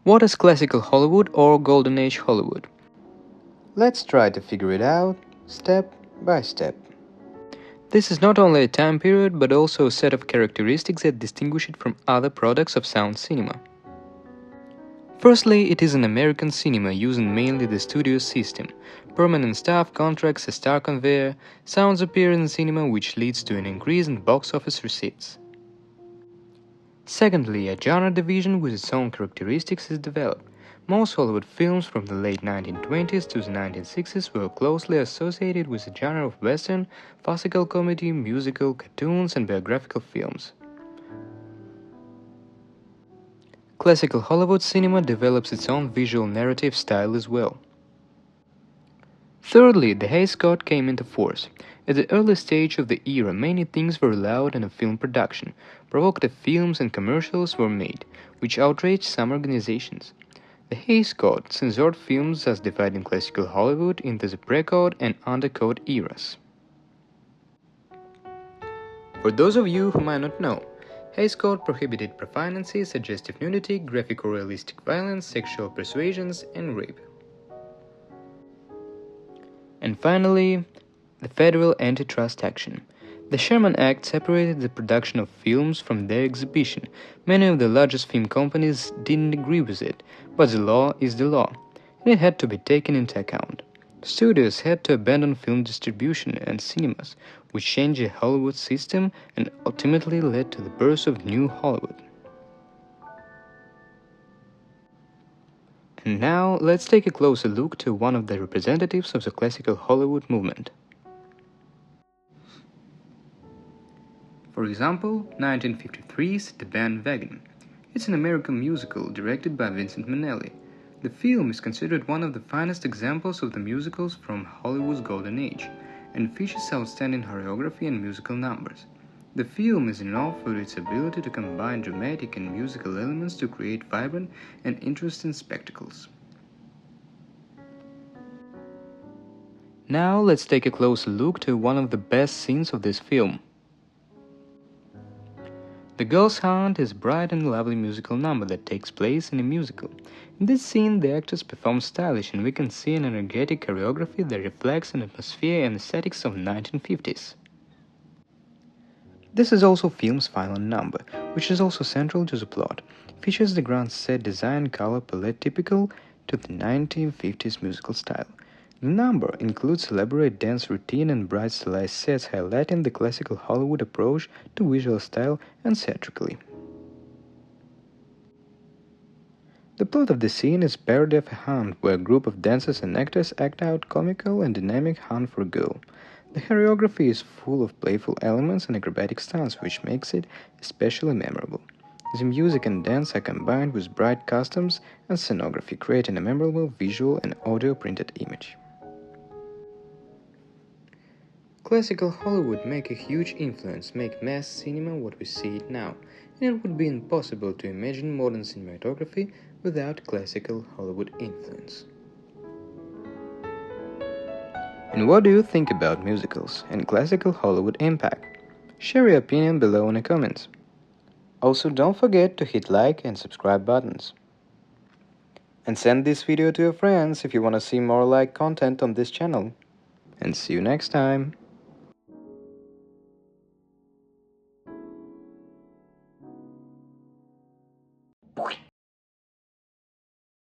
What is classical Hollywood or Golden Age Hollywood? Let's try to figure it out step by step. This is not only a time period but also a set of characteristics that distinguish it from other products of sound cinema. Firstly, it is an American cinema using mainly the studio system. Permanent staff contracts, a star conveyor, sounds appear in cinema which leads to an increase in box office receipts. Secondly, a genre division with its own characteristics is developed. Most Hollywood films from the late 1920s to the 1960s were closely associated with the genre of Western, farcical comedy, musical, cartoons, and biographical films. Classical Hollywood cinema develops its own visual narrative style as well. Thirdly, the Hays Code came into force. At the early stage of the era, many things were allowed in a film production. Provocative films and commercials were made, which outraged some organizations. The Hays Code censored films, thus dividing classical Hollywood into the pre-code and under-code eras. For those of you who might not know, Hays Code prohibited profanity, suggestive nudity, graphic or realistic violence, sexual persuasions, and rape. And finally, the Federal Antitrust Action. The Sherman Act separated the production of films from their exhibition. Many of the largest film companies didn't agree with it, but the law is the law, and it had to be taken into account. Studios had to abandon film distribution and cinemas, which changed the Hollywood system and ultimately led to the birth of New Hollywood. And now, let's take a closer look to one of the representatives of the classical Hollywood movement. For example, 1953's The Band Wagon. It's an American musical directed by Vincent Minnelli. The film is considered one of the finest examples of the musicals from Hollywood's golden age, and features outstanding choreography and musical numbers. The film is known for its ability to combine dramatic and musical elements to create vibrant and interesting spectacles. Now let's take a closer look to one of the best scenes of this film. The Girl's Hunt is a bright and lovely musical number that takes place in a musical. In this scene, the actors perform stylish and we can see an energetic choreography that reflects an atmosphere and aesthetics of the 1950s. This is also film's final number, which is also central to the plot. It features the grand set design color palette typical to the 1950s musical style. The number includes elaborate dance routine and bright stylized sets highlighting the classical Hollywood approach to visual style and theatrically. The plot of the scene is a parody of a hunt where a group of dancers and actors act out comical and dynamic hunt for a girl. The choreography is full of playful elements and acrobatic stunts, which makes it especially memorable. The music and dance are combined with bright costumes and scenography, creating a memorable visual and audio printed image. Classical Hollywood make a huge influence, make mass cinema what we see it now, and it would be impossible to imagine modern cinematography without classical Hollywood influence. And what do you think about musicals and classical Hollywood impact? Share your opinion below in the comments. Also, don't forget to hit like and subscribe buttons. And send this video to your friends if you want to see more like content on this channel. And see you next time.